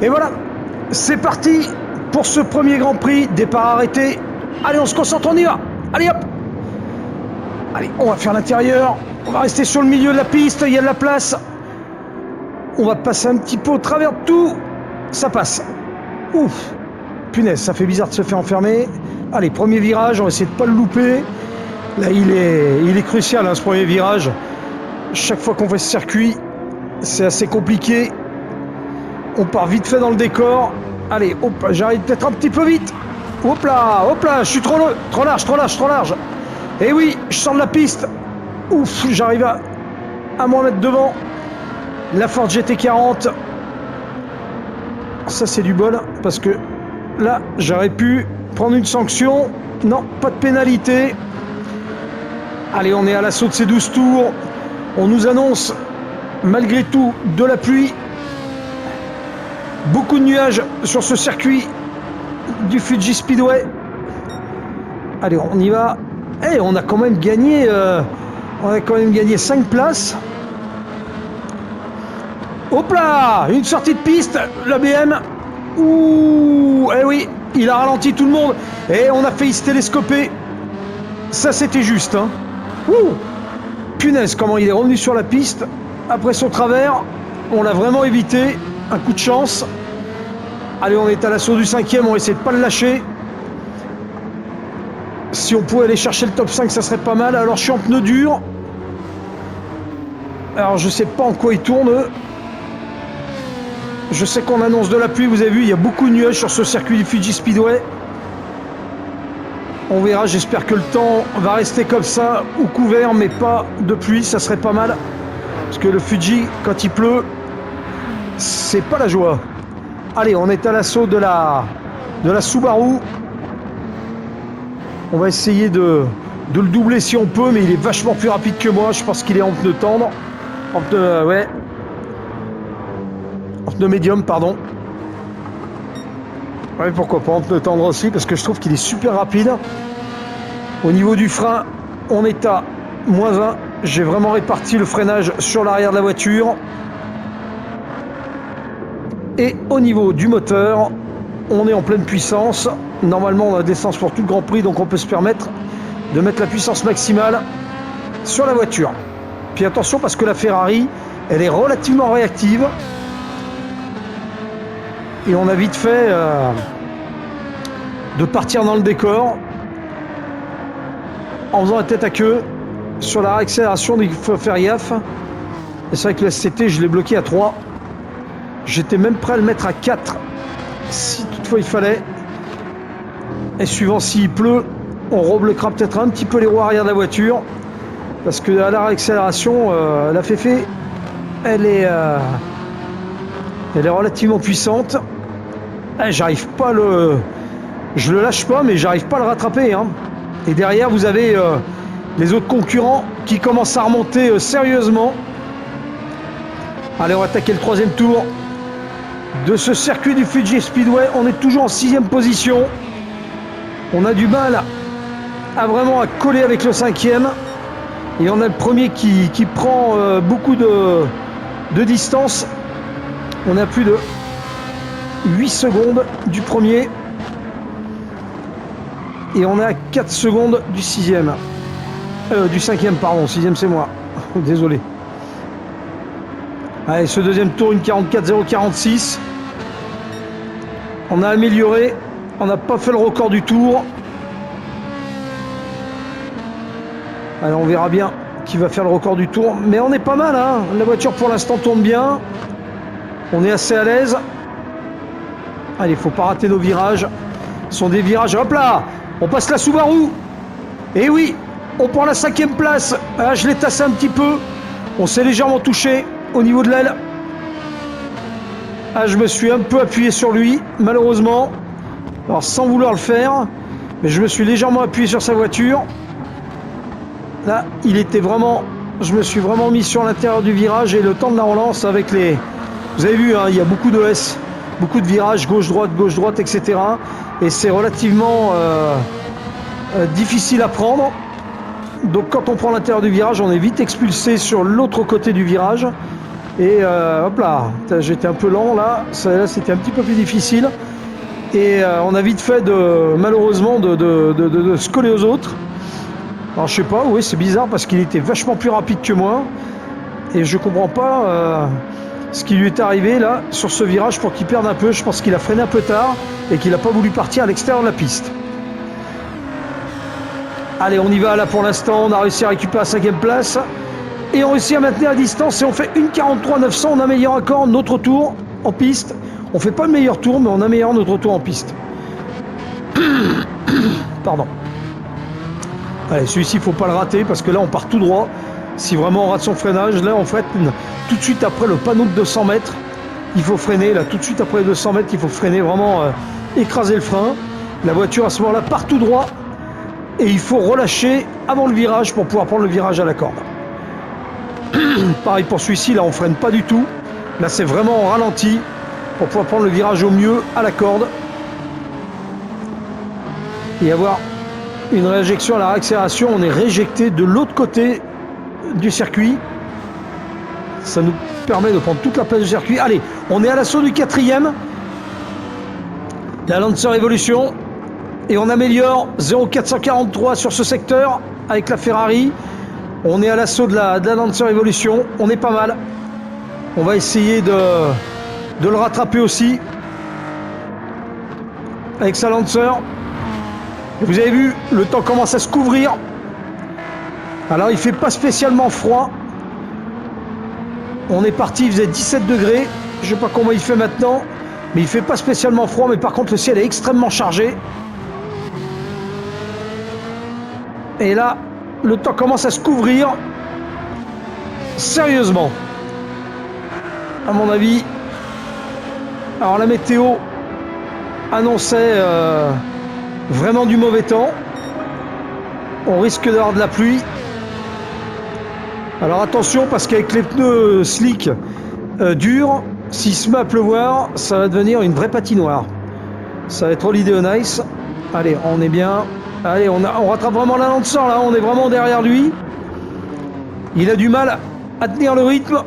Et voilà, c'est parti pour ce premier Grand Prix. Départ arrêté. Allez, on se concentre, on y va. Allez, hop. Allez, on va faire l'intérieur. On va rester sur le milieu de la piste, il y a de la place. On va passer un petit peu au travers de tout. Ça passe. Ouf. Punaise, ça fait bizarre de se faire enfermer. Allez, premier virage, on va essayer de ne pas le louper. Là, il est crucial, hein, ce premier virage. Chaque fois qu'on fait ce circuit, c'est assez compliqué. On part vite fait dans le décor. Allez, hop, j'arrive peut-être un petit peu vite. Hop là, je suis trop large. Et oui, je sors de la piste. Ouf, j'arrive à m'en mettre devant. La Ford GT40. Ça, c'est du bol, parce que là, j'aurais pu prendre une sanction. Non, pas de pénalité. Allez, on est à l'assaut de ces 12 tours. On nous annonce, malgré tout, de la pluie. Beaucoup de nuages sur ce circuit du Fuji Speedway. Allez, on y va. Et on a quand même gagné 5 places. Hop là, une sortie de piste, la BM. Ouh, eh oui, il a ralenti tout le monde. Et on a failli se télescoper. Ça, c'était juste, hein. Ouh, punaise, comment il est revenu sur la piste. Après son travers, on l'a vraiment évité. Un coup de chance. Allez, on est à l'assaut du 5e, on va essayer de ne pas le lâcher. Si on pouvait aller chercher le top 5, ça serait pas mal. Alors, je suis en pneu dur. Alors, je sais pas en quoi il tourne. Je sais qu'on annonce de la pluie, vous avez vu, il y a beaucoup de nuages sur ce circuit du Fuji Speedway. On verra, j'espère que le temps va rester comme ça, ou couvert, mais pas de pluie, ça serait pas mal. Parce que le Fuji, quand il pleut, c'est pas la joie. Allez, on est à l'assaut de la Subaru. On va essayer de le doubler si on peut, mais il est vachement plus rapide que moi. Je pense qu'il est en pneu tendre. En pneu médium, pardon. Ouais, pourquoi pas en pneu tendre aussi, parce que je trouve qu'il est super rapide. Au niveau du frein, on est à -1. J'ai vraiment réparti le freinage sur l'arrière de la voiture. Et au niveau du moteur, on est en pleine puissance. Normalement, on a des licences pour tout le Grand Prix, donc on peut se permettre de mettre la puissance maximale sur la voiture. Puis attention, parce que la Ferrari, elle est relativement réactive. Et on a vite fait de partir dans le décor en faisant la tête à queue. Sur la réaccélération, il faut faire gaffe. Et c'est vrai que le SCT, je l'ai bloqué à 3. J'étais même prêt à le mettre à 4 si toutefois il fallait. Et suivant s'il pleut, on rebloquera peut-être un petit peu les roues arrière de la voiture, parce que à la réaccélération, la Féfé, elle est relativement puissante. J'arrive pas je le lâche pas, mais j'arrive pas à le rattraper, hein. Et derrière, vous avez les autres concurrents qui commencent à remonter sérieusement. Allez, on va attaquer le 3e tour de ce circuit du Fuji Speedway. On est toujours en 6e position. On a du mal à vraiment coller avec le 5e. Et on a le premier qui prend beaucoup de distance. On a plus de 8 secondes du premier. Et on est à 4 secondes du 6e. Du 5e, pardon. 6e, c'est moi. Désolé. Allez, ce deuxième tour, une 44,046. On a amélioré. On n'a pas fait le record du tour. Allez, on verra bien qui va faire le record du tour. Mais on est pas mal, hein. La voiture, pour l'instant, tourne bien. On est assez à l'aise. Allez, il ne faut pas rater nos virages. Ce sont des virages. Hop là, on passe la Subaru. Et oui, on prend la 5e place. Ah, je l'ai tassé un petit peu. On s'est légèrement touché au niveau de l'aile. Ah, je me suis un peu appuyé sur lui, malheureusement. Alors, sans vouloir le faire. Mais je me suis légèrement appuyé sur sa voiture. Là, je me suis vraiment mis sur l'intérieur du virage, et le temps de la relance avec les... Vous avez vu, hein, il y a beaucoup de S, beaucoup de virages, gauche-droite, etc. Et c'est relativement difficile à prendre. Donc quand on prend l'intérieur du virage, on est vite expulsé sur l'autre côté du virage. Et hop là, j'étais un peu lent là, là c'était un petit peu plus difficile. Et on a vite fait malheureusement de se coller aux autres. Alors je sais pas, oui c'est bizarre parce qu'il était vachement plus rapide que moi. Et je comprends pas ce qui lui est arrivé là sur ce virage pour qu'il perde un peu. Je pense qu'il a freiné un peu tard et qu'il n'a pas voulu partir à l'extérieur de la piste. Allez, on y va là pour l'instant, on a réussi à récupérer la 5e place. Et on réussit à maintenir la distance et on fait 1,43,900, on améliore encore notre tour en piste. On fait pas le meilleur tour, mais on améliore notre tour en piste. Pardon. Allez, celui-ci, il ne faut pas le rater parce que là, on part tout droit. Si vraiment on rate son freinage, là, on freine tout de suite après le panneau de 200 mètres. Il faut freiner, là, tout de suite après les 200 mètres, il faut freiner, vraiment écraser le frein. La voiture, à ce moment-là, part tout droit et il faut relâcher avant le virage pour pouvoir prendre le virage à la corde. Pareil pour celui-ci, là on freine pas du tout. Là c'est vraiment en ralenti pour pouvoir prendre le virage au mieux à la corde et avoir une réinjection à la réaccélération. On est réjecté de l'autre côté du circuit. Ça nous permet de prendre toute la place du circuit. Allez, on est à l'assaut du 4e. La Lancer Evolution. Et on améliore 0,443 sur ce secteur avec la Ferrari. On est à l'assaut de la Lancer Evolution. On est pas mal. On va essayer de le rattraper aussi. Avec sa Lancer. Et vous avez vu, le temps commence à se couvrir. Alors il fait pas spécialement froid. On est parti, il faisait 17 degrés. Je sais pas comment il fait maintenant. Mais il fait pas spécialement froid. Mais par contre le ciel est extrêmement chargé. Et là, le temps commence à se couvrir. Sérieusement. À mon avis. Alors la météo annonçait vraiment du mauvais temps. On risque d'avoir de la pluie. Alors attention parce qu'avec les pneus slick durs, s'il se met à pleuvoir, ça va devenir une vraie patinoire. Ça va être Holiday on Ice. Allez, on est bien. Allez, on rattrape vraiment la Lancer là, on est vraiment derrière lui. Il a du mal à tenir le rythme.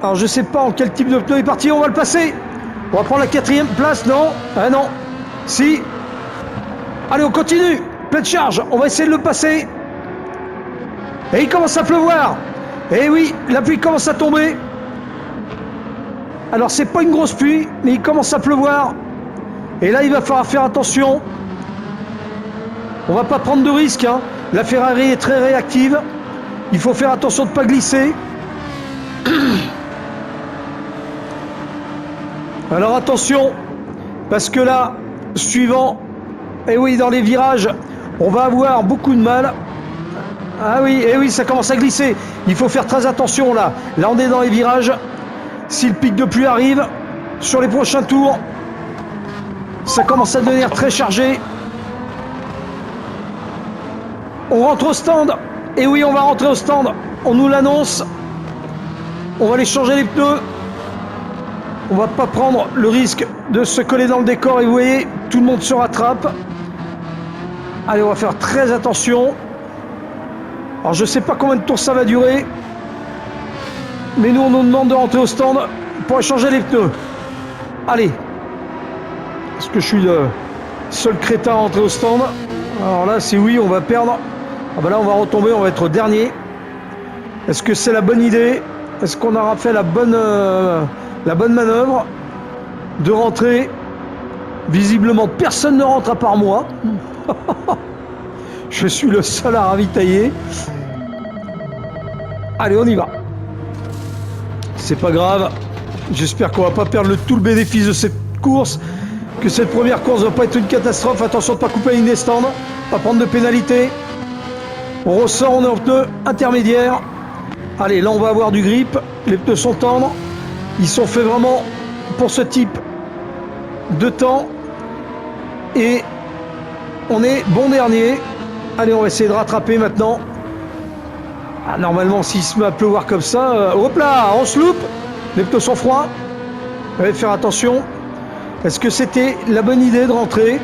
Alors je sais pas en quel type de pneu il est parti, on va le passer. On va prendre la 4e place, non? Ah non. Si. Allez, on continue. Pleine charge, on va essayer de le passer. Et il commence à pleuvoir. Et oui, la pluie commence à tomber. Alors c'est pas une grosse pluie, mais il commence à pleuvoir. Et là il va falloir faire attention. On va pas prendre de risques, hein. La Ferrari est très réactive. Il faut faire attention de ne pas glisser. Alors attention, parce que là, suivant, et oui, dans les virages, on va avoir beaucoup de mal. Ah oui, et oui, ça commence à glisser. Il faut faire très attention là. Là, on est dans les virages. Si le pic de pluie arrive, sur les prochains tours, ça commence à devenir très chargé. On rentre au stand. Et oui, on va rentrer au stand. On nous l'annonce. On va aller changer les pneus. On va pas prendre le risque de se coller dans le décor. Et vous voyez, tout le monde se rattrape. Allez, on va faire très attention. Alors, je sais pas combien de tours ça va durer. Mais nous, on nous demande de rentrer au stand pour échanger les pneus. Allez. Est-ce que je suis le seul crétin à rentrer au stand? Alors là, c'est oui, on va perdre. Ah ben là, on va retomber, on va être dernier. Est-ce que c'est la bonne idée? Est-ce qu'on aura fait la bonne manœuvre de rentrer? Visiblement, personne ne rentre à part moi. Je suis le seul à ravitailler. Allez, on y va. C'est pas grave. J'espère qu'on va pas perdre tout le bénéfice de cette course. Que cette première course va pas être une catastrophe. Attention de ne pas couper la ligne des stands. Pas prendre de pénalité. On ressort, on est en pneu intermédiaire. Allez, là on va avoir du grip. Les pneus sont tendres. Ils sont faits vraiment pour ce type de temps. Et on est bon dernier. Allez, on va essayer de rattraper maintenant. Ah, normalement, s'il se met à pleuvoir comme ça, hop là, on se loupe. Les pneus sont froids. On va faire attention. Est-ce que c'était la bonne idée de rentrer?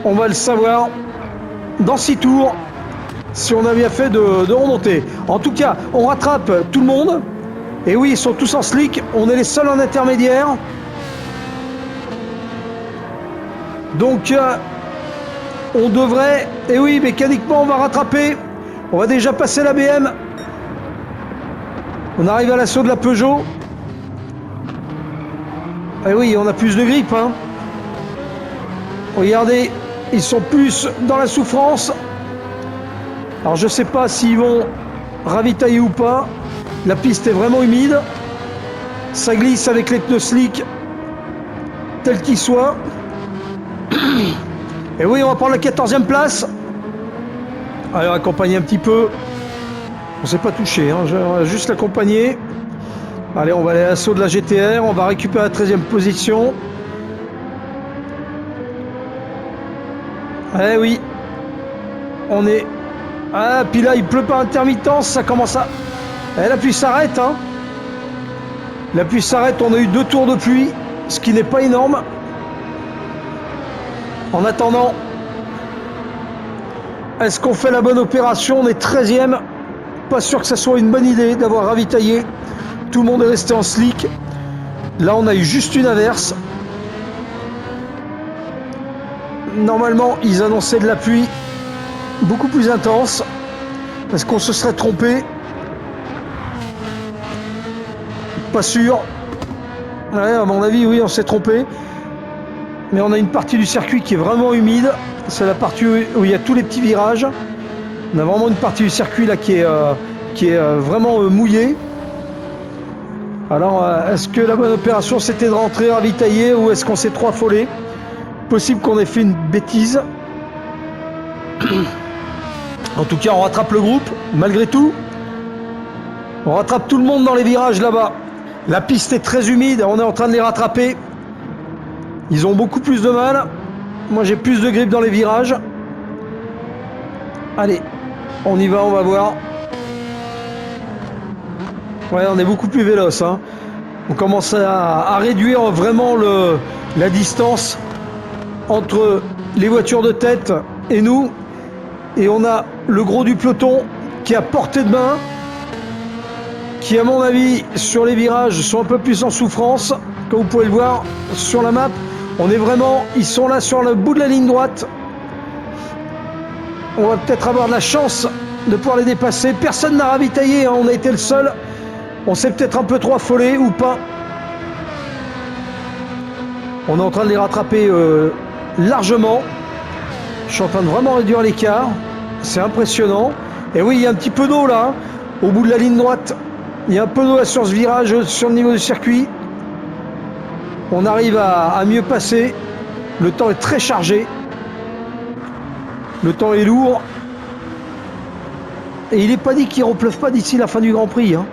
On va le savoir dans 6 tours. si on a bien fait de remonter. En tout cas, on rattrape tout le monde. Et oui, ils sont tous en slick. On est les seuls en intermédiaire. Donc, on devrait... Et oui, mécaniquement, on va rattraper. On va déjà passer la BM. On arrive à l'assaut de la Peugeot. Et oui, on a plus de grippe, hein. Regardez, ils sont plus dans la souffrance. Alors je sais pas s'ils vont ravitailler ou pas. La piste est vraiment humide. Ça glisse avec les pneus slick tel qu'il soit. Et oui, on va prendre la 14e place. Allez, on va accompagner un petit peu. On s'est pas touché, hein. On va juste l'accompagner. Allez, on va aller à l'assaut de la GTR. On va récupérer la 13e position. Eh oui. On est... Ah, puis là, il pleut par intermittence. Ça commence à... Eh, la pluie s'arrête, hein. La pluie s'arrête. On a eu 2 tours de pluie, ce qui n'est pas énorme. En attendant, est-ce qu'on fait la bonne opération? On est 13e. Pas sûr que ça soit une bonne idée d'avoir ravitaillé. Tout le monde est resté en slick. Là, on a eu juste une averse. Normalement, ils annonçaient de la pluie beaucoup plus intense. Est-ce qu'on se serait trompé? Pas sûr. Ouais, à mon avis, oui, on s'est trompé. Mais on a une partie du circuit qui est vraiment humide. C'est la partie où il y a tous les petits virages. On a vraiment une partie du circuit là qui est vraiment mouillée. Alors, est-ce que la bonne opération c'était de rentrer ravitailler ou est-ce qu'on s'est trop affolé? Possible qu'on ait fait une bêtise. En tout cas, on rattrape le groupe, malgré tout. On rattrape tout le monde dans les virages là-bas. La piste est très humide, on est en train de les rattraper. Ils ont beaucoup plus de mal. Moi, j'ai plus de grippe dans les virages. Allez, on y va, on va voir. Ouais, on est beaucoup plus véloce, hein. On commence à réduire vraiment la distance entre les voitures de tête et nous. Et on a le gros du peloton qui est à portée de main, qui à mon avis sur les virages sont un peu plus en souffrance. Comme vous pouvez le voir sur la map, on est vraiment, ils sont là sur le bout de la ligne droite. On va peut-être avoir de la chance de pouvoir les dépasser. Personne n'a ravitaillé, hein. On a été le seul. On s'est peut-être un peu trop affolé ou pas. On est en train de les rattraper largement. Je suis en train de vraiment réduire l'écart. C'est impressionnant. Et oui, il y a un petit peu d'eau là, au bout de la ligne droite. Il y a un peu d'eau là sur ce virage, sur le niveau du circuit. On arrive à mieux passer. Le temps est très chargé. Le temps est lourd. Et il n'est pas dit qu'il ne repleuve pas d'ici la fin du Grand Prix, hein.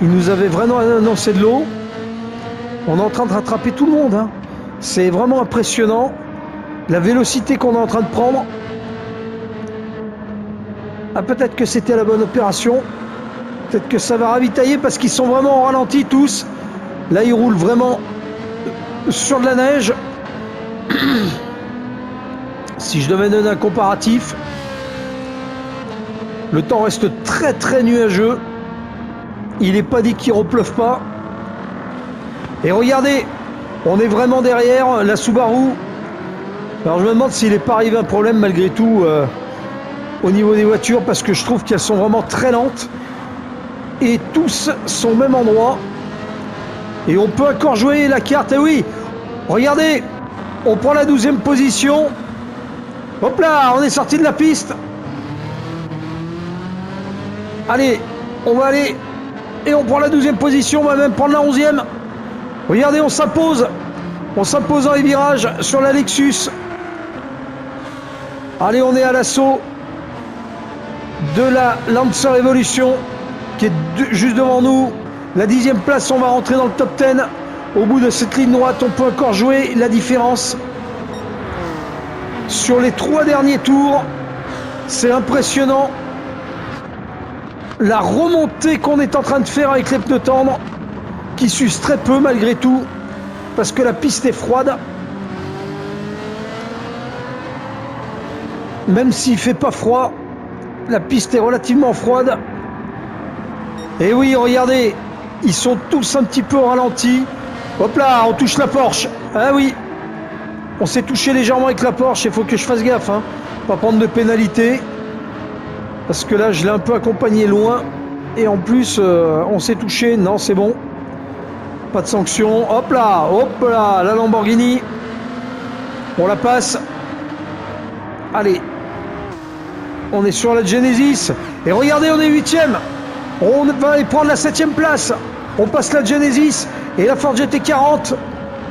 Il nous avait vraiment annoncé de l'eau. On est en train de rattraper tout le monde, hein. C'est vraiment impressionnant. La vélocité qu'on est en train de prendre. Ah, peut-être que c'était la bonne opération. Peut-être que ça va ravitailler parce qu'ils sont vraiment en ralenti tous. Là, ils roulent vraiment sur de la neige. Si je devais donner un comparatif, le temps reste très très nuageux. Il n'est pas dit qu'il ne repleuve pas. Et regardez, on est vraiment derrière la Subaru. Alors je me demande s'il n'est pas arrivé un problème malgré tout au niveau des voitures, parce que je trouve qu'elles sont vraiment très lentes. Et tous sont au même endroit. Et on peut encore jouer la carte. Et oui, regardez, on prend la 12e position. Hop là, on est sorti de la piste. Allez, on va aller. Et on prend la 12e position, on va même prendre la 11e. Regardez, on s'impose. On s'impose dans les virages sur la Lexus. Allez, on est à l'assaut de la Lancer Evolution qui est juste devant nous. La 10e place, on va rentrer dans le top 10. Au bout de cette ligne droite, on peut encore jouer la différence. Sur les 3 derniers tours, c'est impressionnant. La remontée qu'on est en train de faire avec les pneus tendres, qui s'usent très peu malgré tout, parce que la piste est froide. Même s'il ne fait pas froid, La piste est relativement froide. Et oui, regardez, ils sont tous un petit peu au ralenti. Hop là, on touche la Porsche. Ah oui, on s'est touché légèrement avec la Porsche. Il faut que je fasse gaffe, hein. Pas prendre de pénalité. Parce que là, je l'ai un peu accompagné loin. Et en plus, on s'est touché. Non, c'est bon. Pas de sanction. Hop là, la Lamborghini. On la passe. Allez. On est sur la Genesis. Et regardez, on est 8e. On va aller prendre la 7e place. On passe la Genesis et la Ford GT40.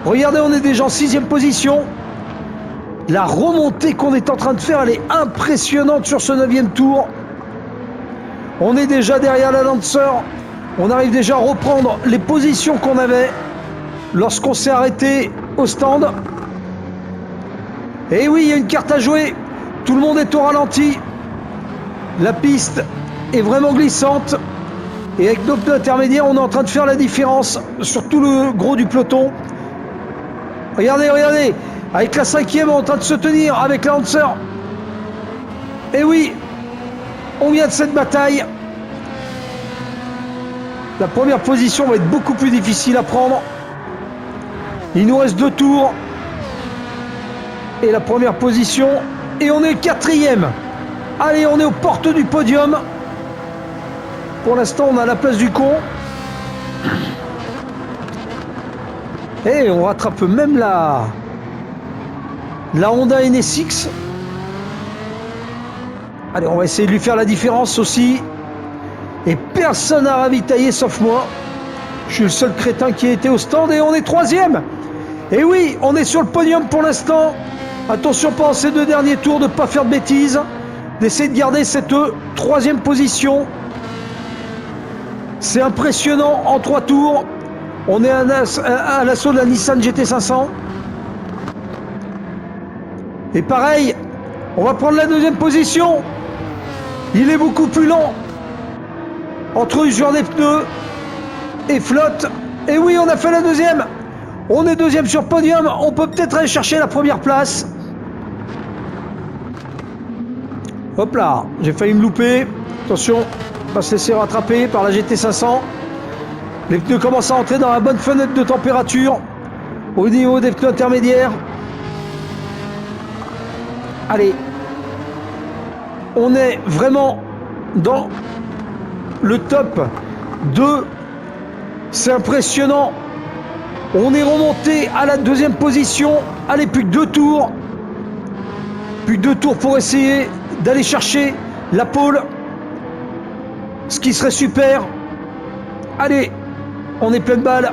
Regardez, on est déjà en 6e position. La remontée qu'on est en train de faire, elle est impressionnante sur ce 9e tour. On est déjà derrière la Lancer. On arrive déjà à reprendre les positions qu'on avait lorsqu'on s'est arrêté au stand. Et oui, il y a une carte à jouer. Tout le monde est au ralenti. La piste est vraiment glissante. Et avec nos pneus intermédiaires, on est en train de faire la différence sur tout le gros du peloton. Regardez, regardez. Avec la 5e, on est en train de se tenir avec la Lancer. Et oui, on vient de cette bataille. La première position va être beaucoup plus difficile à prendre. Il nous reste 2 tours. Et la première position. Et on est 4e. Allez, on est aux portes du podium. Pour l'instant, on a la place du con. Et on rattrape même la Honda NSX. Allez, on va essayer de lui faire la différence aussi. Et personne n'a ravitaillé sauf moi. Je suis le seul crétin qui a été au stand et on est 3e. Et oui, on est sur le podium pour l'instant. Attention pendant ces 2 derniers tours de ne pas faire de bêtises. D'essayer de garder cette 3e position. C'est impressionnant en 3 tours. On est à l'assaut de la Nissan GT500. Et pareil, on va prendre la 2e position. Il est beaucoup plus lent. Entre usure des pneus et flotte. Et oui, on a fait la 2e. On est 2e sur podium. On peut peut-être aller chercher la 1re place. Hop là, j'ai failli me louper. Attention, on va se laisser rattraper par la GT500. Les pneus commencent à entrer dans la bonne fenêtre de température au niveau des pneus intermédiaires. Allez, on est vraiment dans le top 2. C'est impressionnant. On est remonté à la 2e position. Allez, plus que 2 tours. Plus que 2 tours pour essayer d'aller chercher la pole. Ce qui serait super. Allez, on est plein de balles.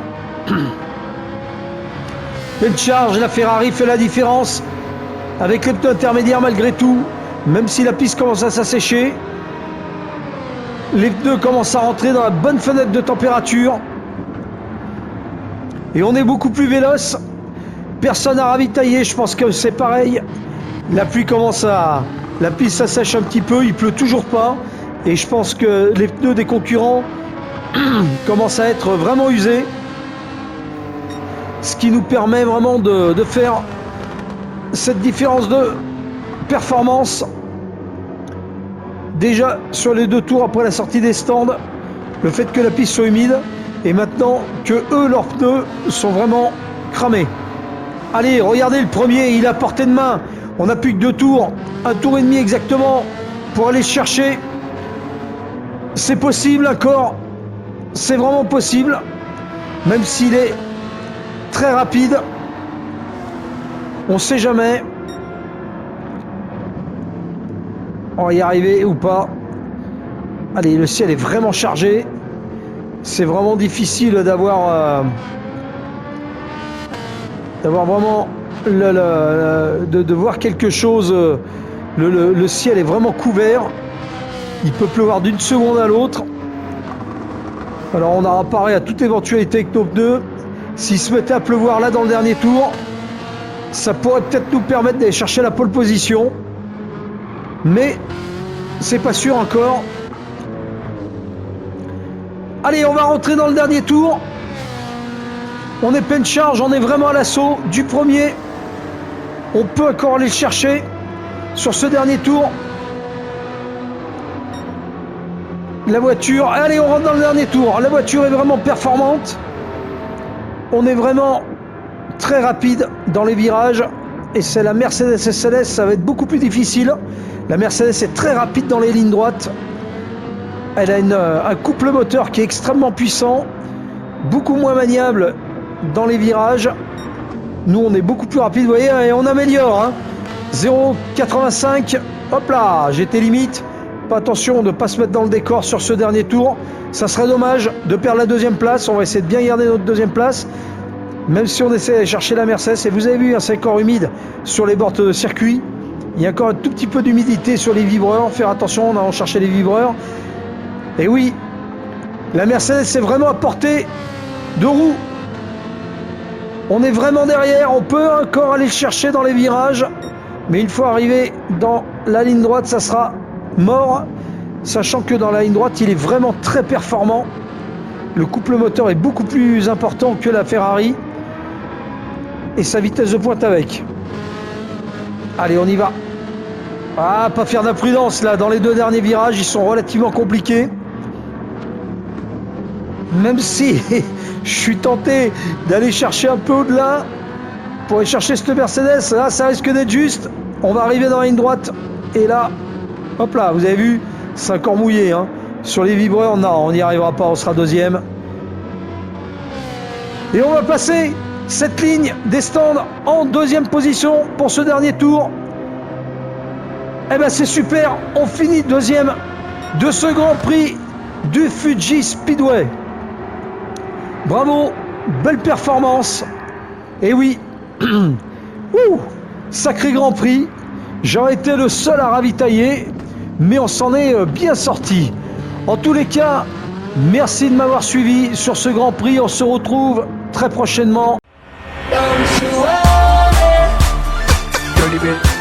Pleine charge, la Ferrari fait la différence. Avec les pneus intermédiaires malgré tout. Même si la piste commence à s'assécher. Les pneus commencent à rentrer dans la bonne fenêtre de température. Et on est beaucoup plus véloce. Personne à ravitailler, je pense que c'est pareil. La pluie commence à... La piste s'assèche un petit peu, il pleut toujours pas. Et je pense que les pneus des concurrents commencent à être vraiment usés. Ce qui nous permet vraiment de faire cette différence de performance. Déjà sur les 2 tours après la sortie des stands, le fait que la piste soit humide et maintenant que eux, leurs pneus sont vraiment cramés. Allez, regardez le premier, il est à portée de main. On n'a plus que 2 tours, 1 tour et demi exactement pour aller chercher. C'est possible encore, c'est vraiment possible, même s'il est très rapide. On ne sait jamais. On va y arriver ou pas. Allez, le ciel est vraiment chargé. C'est vraiment difficile d'avoir vraiment de voir quelque chose. Le ciel est vraiment couvert. Il peut pleuvoir d'une seconde à l'autre. Alors on a réparé à toute éventualité avec nos pneus. S'il se mettait à pleuvoir là dans le dernier tour, ça pourrait peut-être nous permettre d'aller chercher la pole position. Mais c'est pas sûr encore. Allez, on va rentrer dans le dernier tour. On est pleine charge, on est vraiment à l'assaut du premier. On peut encore aller le chercher sur ce dernier tour. La voiture, allez, on rentre dans le dernier tour. La voiture est vraiment performante. On est vraiment très rapide dans les virages. Et c'est la Mercedes SLS, ça va être beaucoup plus difficile. La Mercedes est très rapide dans les lignes droites. Elle a un couple moteur qui est extrêmement puissant, beaucoup moins maniable dans les virages. Nous, on est beaucoup plus rapide, vous voyez, et on améliore. Hein. 0,85, hop là, j'étais limite. Pas attention de ne pas se mettre dans le décor sur ce dernier tour. Ça serait dommage de perdre la deuxième place. On va essayer de bien garder notre deuxième place. Même si on essaie de chercher la Mercedes, et vous avez vu, hein, c'est encore humide sur les bords de circuit. Il y a encore un tout petit peu d'humidité sur les vibreurs. Faire attention, on a cherché les vibreurs. Et oui, la Mercedes est vraiment à portée de roue. On est vraiment derrière. On peut encore aller le chercher dans les virages. Mais une fois arrivé dans la ligne droite, ça sera mort. Sachant que dans la ligne droite, il est vraiment très performant. Le couple moteur est beaucoup plus important que la Ferrari. Et sa vitesse de pointe avec. Allez, on y va. Ah, pas faire d'imprudence là. Dans les deux derniers virages, ils sont relativement compliqués. Même si je suis tenté d'aller chercher un peu au-delà pour aller chercher cette Mercedes. Là, ça risque d'être juste. On va arriver dans la ligne droite. Et là, hop là, vous avez vu, c'est encore mouillé. Hein. Sur les vibreurs, non, on n'y arrivera pas. On sera deuxième. Et on va passer cette ligne des stands en deuxième position pour ce dernier tour. Eh ben c'est super, on finit deuxième de ce Grand Prix du Fuji Speedway. Bravo, belle performance. Et oui, sacré Grand Prix. J'aurais été le seul à ravitailler, mais on s'en est bien sorti. En tous les cas, merci de m'avoir suivi sur ce Grand Prix. On se retrouve très prochainement. Don't you worry.